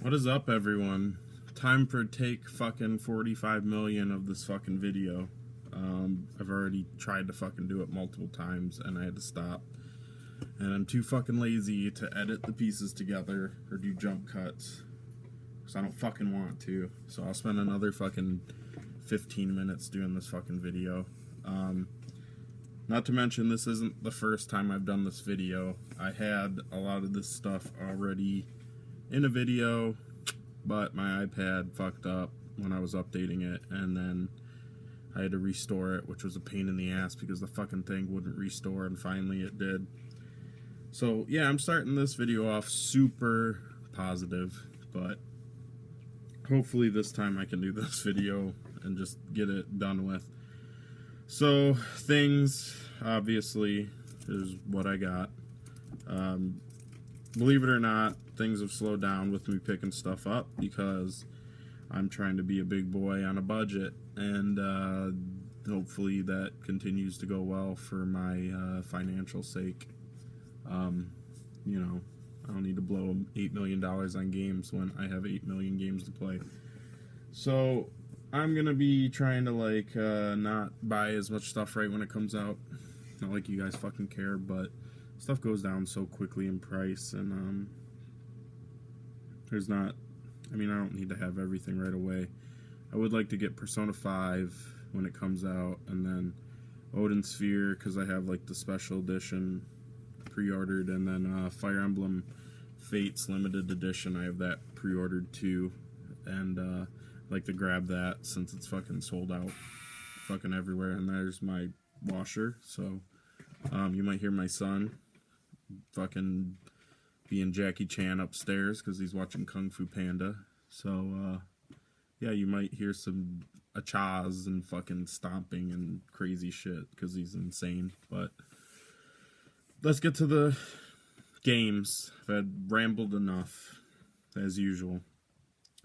What is up, everyone? Time for take fucking 45 million of this fucking video. I've already tried to fucking do it multiple times and I had to stop. And I'm too fucking lazy to edit the pieces together or do jump cuts. Because I don't fucking want to. So I'll spend another fucking 15 minutes doing this fucking video. Not to mention, this isn't the first time I've done this video. I had a lot of this stuff already in a video, but my iPad fucked up when I was updating it, and then I had to restore it, which was a pain in the ass because the fucking thing wouldn't restore, and finally it did. So yeah, I'm starting this video off super positive, but hopefully this time I can do this video and just get it done with. So things, obviously, is what I got. Believe it or not, things have slowed down with me picking stuff up because I'm trying to be a big boy on a budget, and hopefully that continues to go well for my financial sake. You know, I don't need to blow $8 million on games when I have 8 million games to play. So I'm gonna be trying to not buy as much stuff right when it comes out. Not like you guys fucking care, but stuff goes down so quickly in price, and I don't need to have everything right away. I would like to get Persona 5 when it comes out, and then Odin Sphere, because I have like the special edition pre-ordered, and then Fire Emblem Fates limited edition, I have that pre-ordered too, and I'd like to grab that since it's fucking sold out fucking everywhere. And there's my washer, so you might hear my son fucking being Jackie Chan upstairs because he's watching Kung Fu Panda. So yeah, you might hear some achas and fucking stomping and crazy shit because he's insane. But let's get to the games. I've had rambled enough as usual.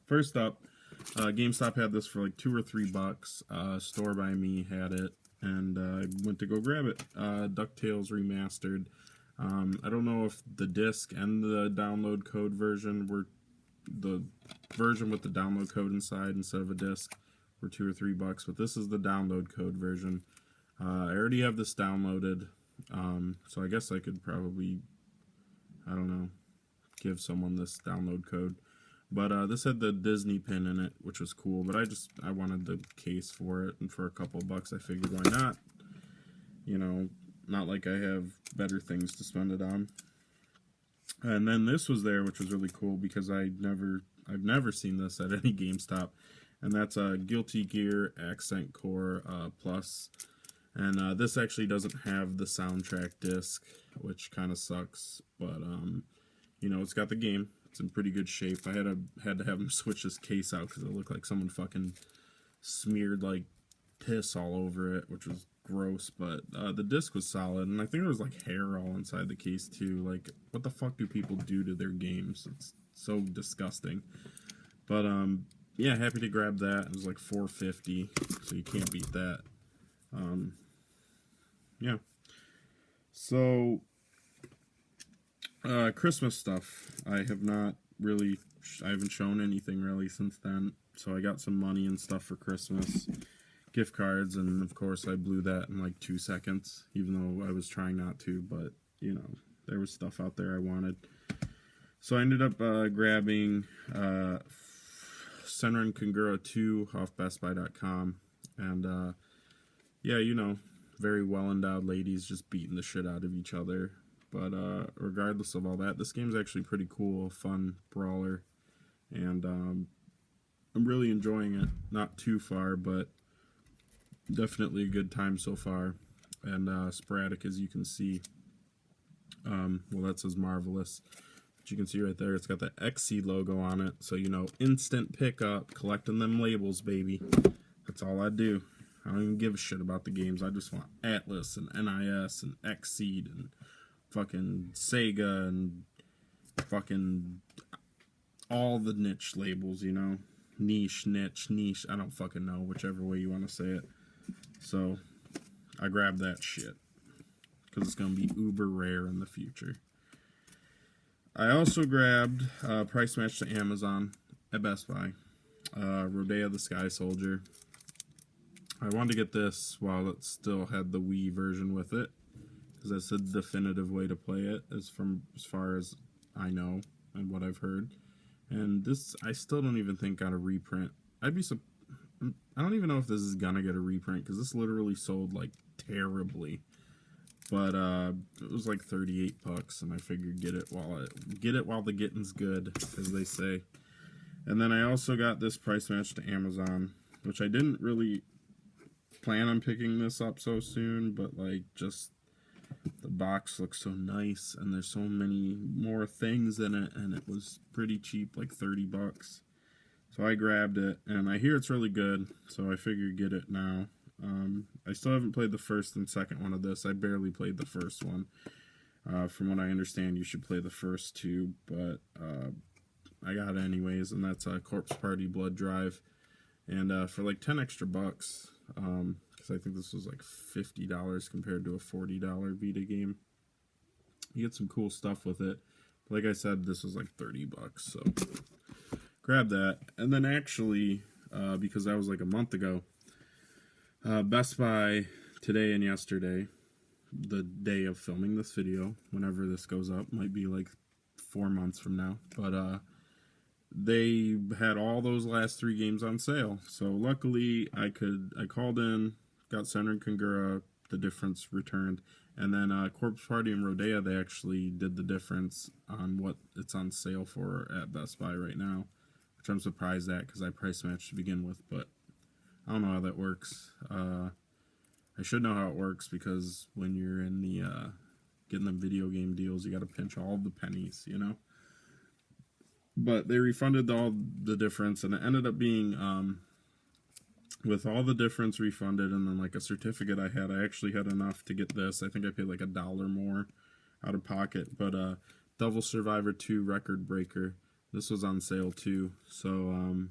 First up, GameStop had this for like $2 or $3. Store by Me had it, and I went to go grab it. DuckTales Remastered. I don't know if the disc and the download code version were the version with the download code inside instead of a disc for $2 or $3, but this is the download code version. I already have this downloaded, so I guess I could probably, I don't know, give someone this download code. But this had the Disney pin in it, which was cool, but I wanted the case for it, and for a couple of bucks I figured why not. You know, not like I have better things to spend it on. And then this was there, which was really cool because I've never seen this at any GameStop, and that's a Guilty Gear Accent Core Plus. And this actually doesn't have the soundtrack disc, which kind of sucks, but you know, it's got the game. It's in pretty good shape. I had to have him switch this case out because it looked like someone fucking smeared like piss all over it, which was gross. But the disc was solid, and I think there was like hair all inside the case too. Like, what the fuck do people do to their games? It's so disgusting. But yeah, happy to grab that. It was like $4.50, so you can't beat that. Yeah. So Christmas stuff. I haven't shown anything really since then. So I got some money and stuff for Christmas. Gift cards, and of course I blew that in like 2 seconds, even though I was trying not to, but you know, there was stuff out there I wanted. So I ended up grabbing Senran Kagura 2 off BestBuy.com, and yeah, you know, very well-endowed ladies just beating the shit out of each other. But regardless of all that, this game's actually pretty cool, fun brawler, and I'm really enjoying it. Not too far, but definitely a good time so far, and sporadic, as you can see. Well, that says Marvelous, but you can see right there, it's got the XC logo on it, so you know, instant pickup, collecting them labels, baby. That's all I do. I don't even give a shit about the games. I just want Atlas and NIS and Xseed and fucking Sega and fucking all the niche labels, you know? Niche, I don't fucking know, whichever way you want to say it. So I grabbed that shit because it's going to be uber rare in the future. I also grabbed price match to Amazon at Best Buy. Rodea the Sky Soldier. I wanted to get this while it still had the Wii version with it, because that's the definitive way to play it, as far as I know and what I've heard. And this, I still don't even think got a reprint. I don't even know if this is gonna get a reprint, because this literally sold like terribly. But it was like $38, and I figured get it while the getting's good, as they say. And then I also got this price match to Amazon, which I didn't really plan on picking this up so soon, but like just the box looks so nice, and there's so many more things in it, and it was pretty cheap, like $30. So I grabbed it, and I hear it's really good, so I figured get it now. I still haven't played the first and second one of this. I barely played the first one. From what I understand, you should play the first two, but I got it anyways, and that's Corpse Party Blood Drive. And for like 10 extra bucks, because I think this was like $50 compared to a $40 Vita game, you get some cool stuff with it. Like I said, this was like $30, so grab that. And then actually, because that was like a month ago, Best Buy today and yesterday, the day of filming this video, whenever this goes up, might be like 4 months from now, but they had all those last 3 games on sale. So luckily I called in, got Senran Kangura, the difference returned, and then Corpse Party and Rodea, they actually did the difference on what it's on sale for at Best Buy right now, which I'm surprised at because I price matched to begin with, but I don't know how that works. I should know how it works, because when you're in the getting the video game deals, you got to pinch all the pennies, you know. But they refunded all the difference, and it ended up being with all the difference refunded, and then like a certificate I actually had enough to get this. I think I paid like $1 more out of pocket. But Devil Survivor 2 Record Breaker, this was on sale too. So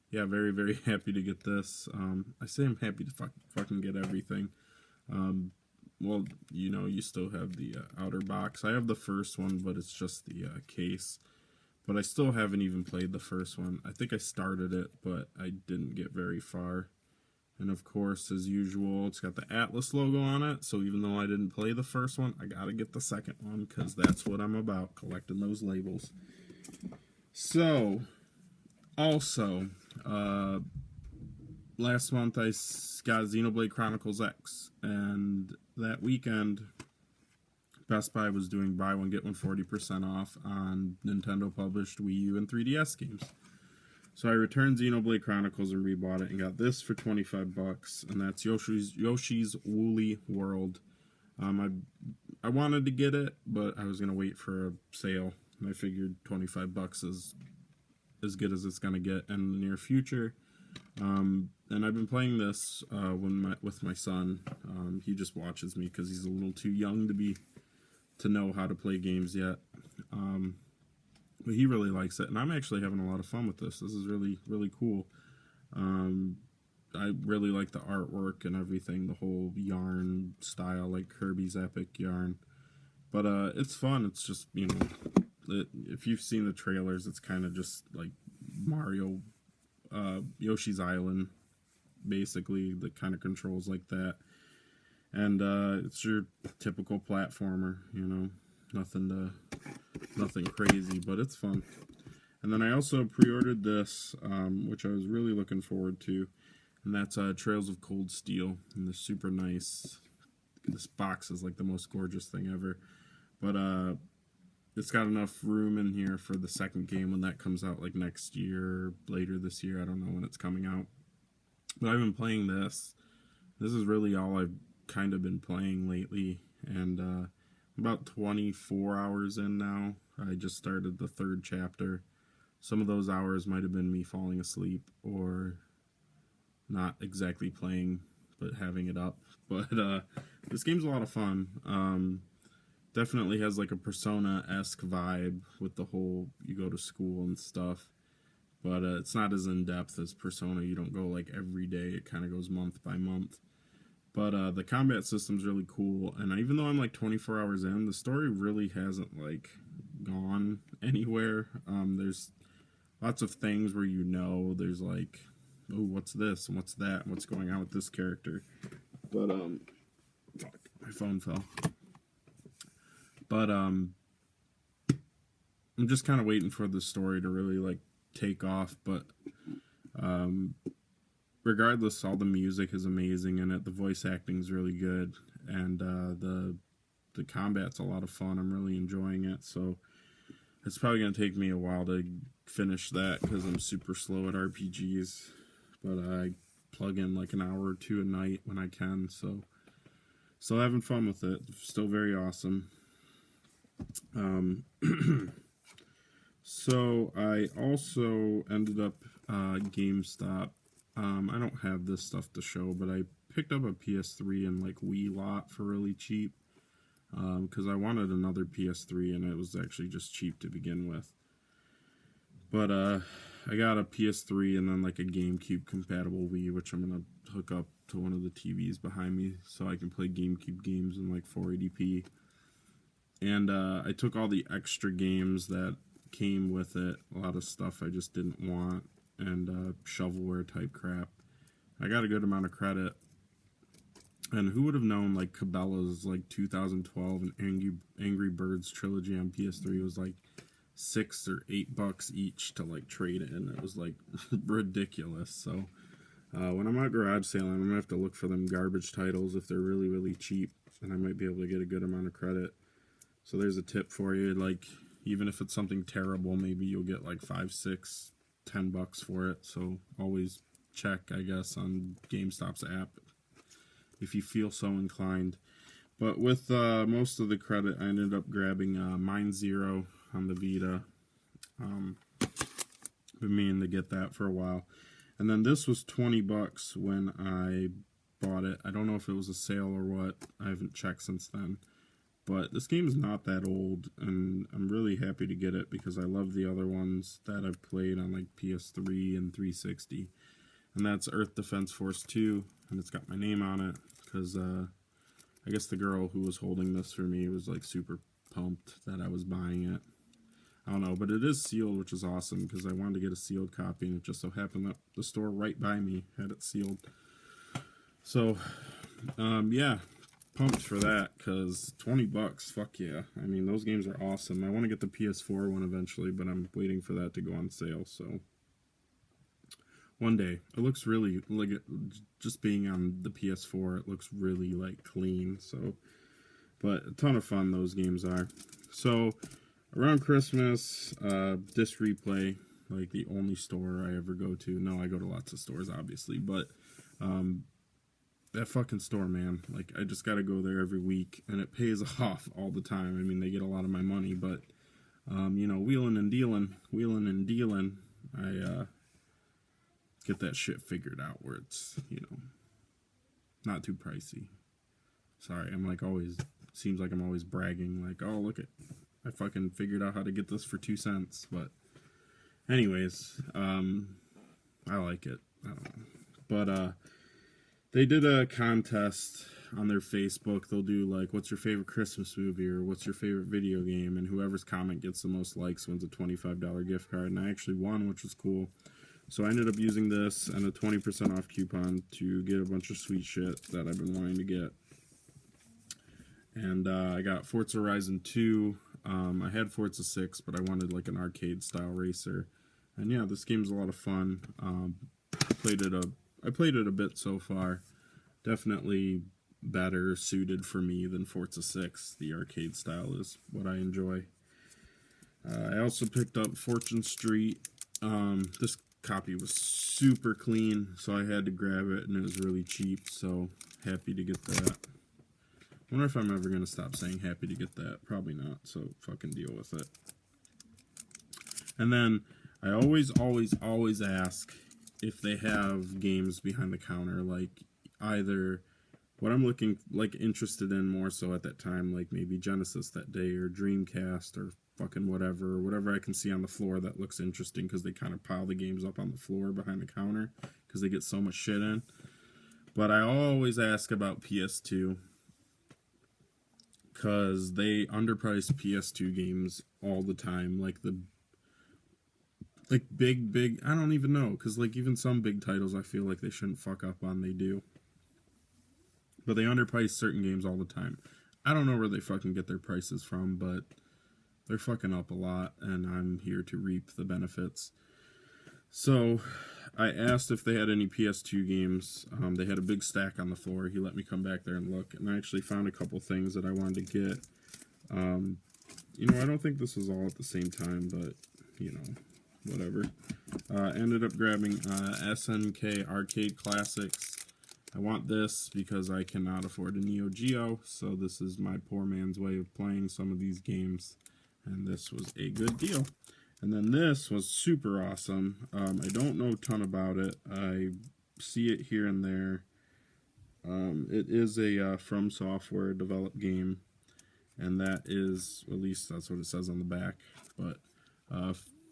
yeah, very, very happy to get this. I say I'm happy to fucking get everything. Well, you know, you still have the outer box. I have the first one, but it's just the case. But I still haven't even played the first one. I think I started it, but I didn't get very far. And of course, as usual, it's got the Atlas logo on it. So even though I didn't play the first one, I gotta get the second one, because that's what I'm about, collecting those labels. So, also, last month I got Xenoblade Chronicles X, and that weekend Best Buy was doing buy one get one 40% off on Nintendo published Wii U and 3DS games. So I returned Xenoblade Chronicles and rebought it and got this for $25, and that's Yoshi's Woolly World. I wanted to get it, but I was gonna wait for a sale, and I figured $25 is as good as it's gonna get in the near future. And I've been playing this with my son. He just watches me because he's a little too young to know how to play games yet. But he really likes it, and I'm actually having a lot of fun with this. This is really, really cool. I really like the artwork and everything, the whole yarn style, like Kirby's Epic Yarn. But it's fun. It's just, you know, if you've seen the trailers, it's kind of just like Mario, Yoshi's Island, basically, the kind of controls like that. And it's your typical platformer, you know, nothing crazy, but it's fun. And then I also pre-ordered this, which I was really looking forward to, and that's Trails of Cold Steel, and this super nice. This box is like the most gorgeous thing ever, but it's got enough room in here for the second game when that comes out, like next year, later this year. I don't know when it's coming out, but I've been playing this. This is really all I've kind of been playing lately, and about 24 hours in now. I just started the 3rd chapter. Some of those hours might have been me falling asleep or not exactly playing but having it up, but this game's a lot of fun. Definitely has like a Persona-esque vibe with the whole you go to school and stuff, but it's not as in-depth as Persona. You don't go like every day. It kind of goes month by month. But the combat system's really cool, and even though I'm like 24 hours in, the story really hasn't like gone anywhere. There's lots of things where there's like, oh, what's this and what's that and what's going on with this character. But fuck, my phone fell. But I'm just kind of waiting for the story to really like take off. But regardless, all the music is amazing in it. The voice acting is really good, and the combat's a lot of fun. I'm really enjoying it. So it's probably gonna take me a while to finish that because I'm super slow at RPGs. But I plug in like an hour or two a night when I can. So still having fun with it. Still very awesome. So I also ended up GameStop. I don't have this stuff to show, but I picked up a PS3 and like Wii lot for really cheap because I wanted another PS3 and it was actually just cheap to begin with. But I got a PS3 and then like a GameCube compatible Wii, which I'm gonna hook up to one of the TVs behind me so I can play GameCube games in like 480p. And I took all the extra games that came with it, a lot of stuff I just didn't want, and shovelware type crap. I got a good amount of credit. And who would have known like Cabela's like 2012 and Angry Birds trilogy on PS3 was like $6 or $8 each to like trade in. It was like ridiculous. So when I'm at garage sale, I'm gonna have to look for them garbage titles if they're really, really cheap, and I might be able to get a good amount of credit. So there's a tip for you, like even if it's something terrible, maybe you'll get like $5, $6, $10 for it. So always check, I guess, on GameStop's app if you feel so inclined. But with most of the credit, I ended up grabbing Mind Zero on the Vita. Been meaning to get that for a while. And then this was $20 when I bought it. I don't know if it was a sale or what. I haven't checked since then. But this game is not that old, and I'm really happy to get it because I love the other ones that I've played on like PS3 and 360. And that's Earth Defense Force 2, and it's got my name on it because I guess the girl who was holding this for me was like super pumped that I was buying it. I don't know, but it is sealed, which is awesome because I wanted to get a sealed copy, and it just so happened that the store right by me had it sealed. So, yeah. Pumped for that because $20, fuck yeah. I mean, those games are awesome. I want to get the PS4 one eventually, but I'm waiting for that to go on sale. So one day, it looks really like just being on the PS4. It looks really like clean. So, but a ton of fun those games are. So around Christmas, Disc Replay, like the only store I ever go to. No, I go to lots of stores, obviously, but that fucking store, man. Like, I just gotta go there every week, and it pays off all the time. I mean, they get a lot of my money, but, wheeling and dealing, I, get that shit figured out where it's, not too pricey. Sorry, I'm like always, seems like I'm always bragging, like, oh, look I fucking figured out how to get this for 2 cents, but anyways, I like it. I don't know. But, they did a contest on their Facebook. They'll do like, what's your favorite Christmas movie or what's your favorite video game? And whoever's comment gets the most likes wins a $25 gift card. And I actually won, which was cool. So I ended up using this and a 20% off coupon to get a bunch of sweet shit that I've been wanting to get. And I got Forza Horizon 2. I had Forza 6, but I wanted like an arcade style racer. And yeah, this game's a lot of fun. I played it a bit so far. Definitely better suited for me than Forza 6. The arcade style is what I enjoy. I also picked up Fortune Street. This copy was super clean, so I had to grab it, and it was really cheap, so happy to get that. I wonder if I'm ever going to stop saying happy to get that. Probably not, so fucking deal with it. And then I always ask if they have games behind the counter, like either what I'm looking like interested in more so at that time, like maybe Genesis that day or Dreamcast or fucking whatever I can see on the floor that looks interesting because they kind of pile the games up on the floor behind the counter because they get so much shit in. But I always ask about PS2 because they underprice PS2 games all the time. Like big, I don't even know, because like even some big titles I feel like they shouldn't fuck up on, they do. But they underprice certain games all the time. I don't know where they fucking get their prices from, but they're fucking up a lot, and I'm here to reap the benefits. So I asked if they had any PS2 games. They had a big stack on the floor. He let me come back there and look, and I actually found a couple things that I wanted to get. I don't think this was all at the same time, but, whatever. Ended up grabbing SNK Arcade Classics. I want this because I cannot afford a Neo Geo, so this is my poor man's way of playing some of these games, and this was a good deal. And then this was super awesome. I don't know a ton about it. I see it here and there. It is a From Software developed game, and that is, at least that's what it says on the back, but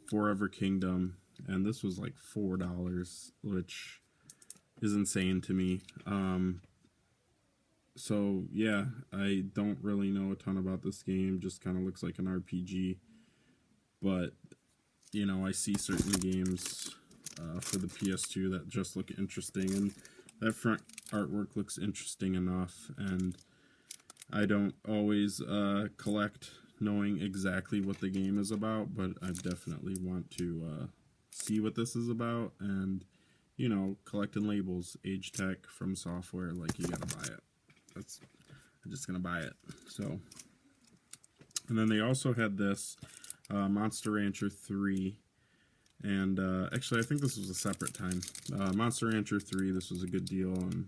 Forever Kingdom, and this was like $4, which is insane to me. So yeah, I don't really know a ton about this game, just kind of looks like an RPG, but I see certain games for the PS2 that just look interesting, and that front artwork looks interesting enough, and I don't always collect knowing exactly what the game is about, but I definitely want to see what this is about, and collecting labels, Age Tech, From Software, like, you gotta buy it. I'm just gonna buy it. So, and then they also had this Monster Rancher 3, and actually I think this was a separate time. Monster Rancher 3, this was a good deal, and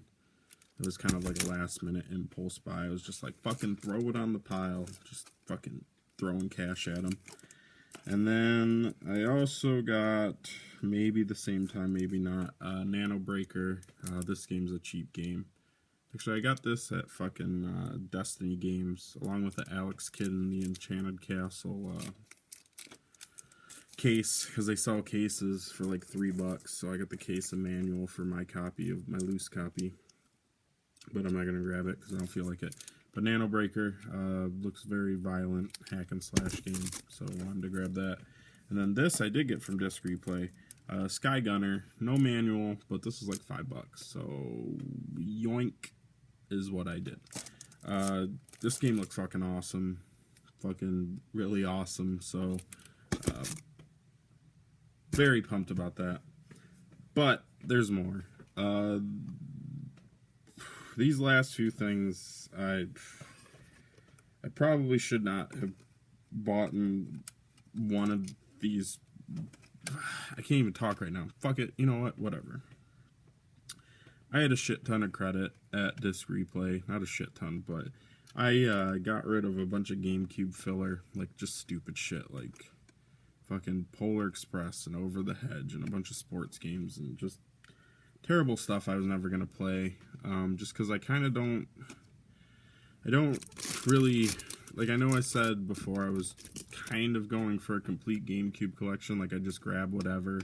it was kind of like a last minute impulse buy. I was just like, fucking throw it on the pile, just fucking throwing cash at them. And then I also got, maybe the same time, maybe not, Nano Breaker. This game's a cheap game. Actually, I got this at fucking Destiny Games, along with the Alex Kidd and the Enchanted Castle case, because they sell cases for like $3, so I got the case and manual for my copy of my loose copy. But I'm not going to grab it because I don't feel like it. But Nano Breaker looks very violent, hack and slash game, so I wanted to grab that. And then this I did get from Disc Replay, Sky Gunner, no manual, but this was like $5, so yoink is what I did. This game looks fucking awesome, fucking really awesome, so very pumped about that. But there's more. These last few things, I probably should not have bought one of these. I can't even talk right now. Fuck it. You know what? Whatever. I had a shit ton of credit at Disc Replay. Not a shit ton, but I got rid of a bunch of GameCube filler. Like, just stupid shit. Like, fucking Polar Express and Over the Hedge and a bunch of sports games and just terrible stuff I was never going to play, just because I kind of don't really, like, I know I said before I was kind of going for a complete GameCube collection, like I just grab whatever,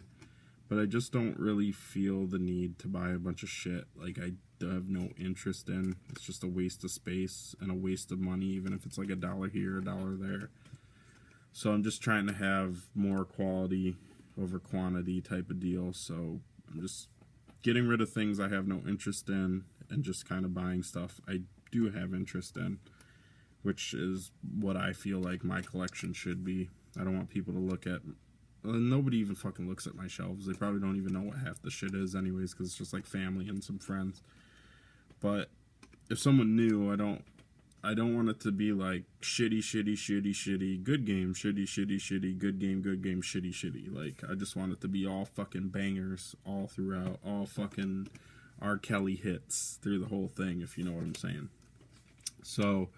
but I just don't really feel the need to buy a bunch of shit, like I have no interest in. It's just a waste of space and a waste of money, even if it's like $1 here, $1 there. So I'm just trying to have more quality over quantity type of deal, so I'm just getting rid of things I have no interest in and just kind of buying stuff I do have interest in, which is what I feel like my collection should be. I don't want people to look at, nobody even fucking looks at my shelves. They probably don't even know what half the shit is anyways, because it's just like family and some friends. But if someone knew, I don't want it to be like shitty, good game, shitty, good game, shitty. Like, I just want it to be all fucking bangers all throughout, all fucking R. Kelly hits through the whole thing, if you know what I'm saying. So,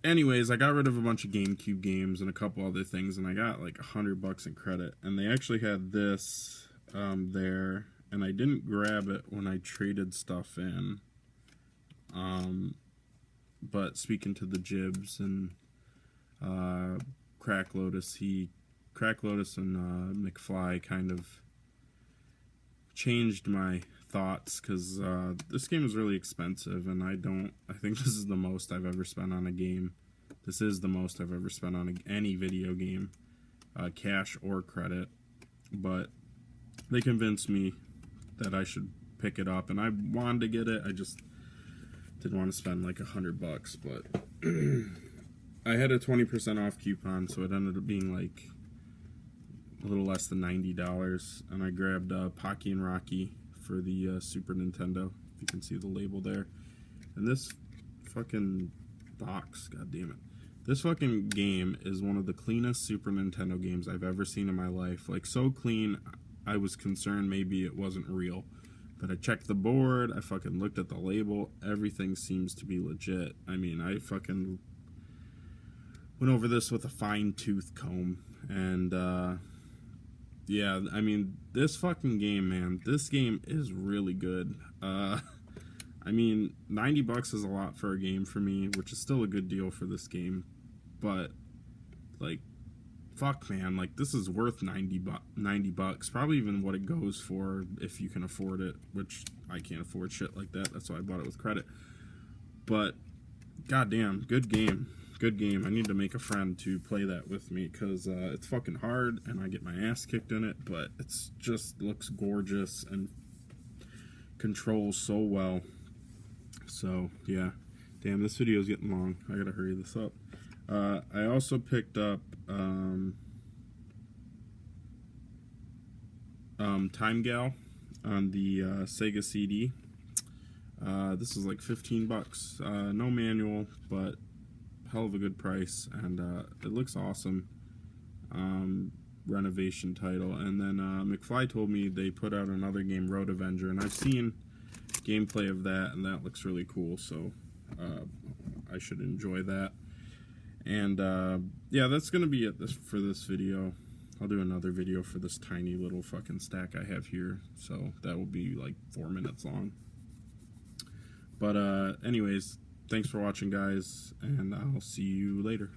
anyways, I got rid of a bunch of GameCube games and a couple other things, and I got like $100 in credit. And they actually had this there, and I didn't grab it when I traded stuff in. But speaking to the Jibs and Crack Lotus and McFly kind of changed my thoughts, because this game is really expensive, and I think this is the most I've ever spent on a game. This is the most I've ever spent on any video game, cash or credit. But they convinced me that I should pick it up, and I wanted to get it. I just didn't want to spend like $100, but I had a 20% off coupon, so it ended up being like a little less than $90, and I grabbed Pocky and Rocky for the Super Nintendo. If you can see the label there. And this fucking box, god damn it. This fucking game is one of the cleanest Super Nintendo games I've ever seen in my life. Like, so clean, I was concerned maybe it wasn't real. But I checked the board, I fucking looked at the label, everything seems to be legit. I mean, I fucking went over this with a fine-tooth comb, and yeah, I mean, this fucking game, man, this game is really good. I mean, $90 is a lot for a game for me, which is still a good deal for this game, but, like, fuck, man, like, this is worth $90, probably even what it goes for if you can afford it, which I can't afford shit like that, that's why I bought it with credit. But, goddamn, good game. Good game. I need to make a friend to play that with me, because it's fucking hard and I get my ass kicked in it, but it's just looks gorgeous and controls so well. So yeah, damn, this video is getting long. I gotta hurry this up. I also picked up Time Gal on the Sega CD. This is like $15. No manual, but hell of a good price, and it looks awesome. Renovation title. And then McFly told me they put out another game, Road Avenger, and I've seen gameplay of that, and that looks really cool, so I should enjoy that. And yeah, that's gonna be it for this video. I'll do another video for this tiny little fucking stack I have here, so that will be like 4 minutes long. But anyways, thanks for watching, guys, and I'll see you later.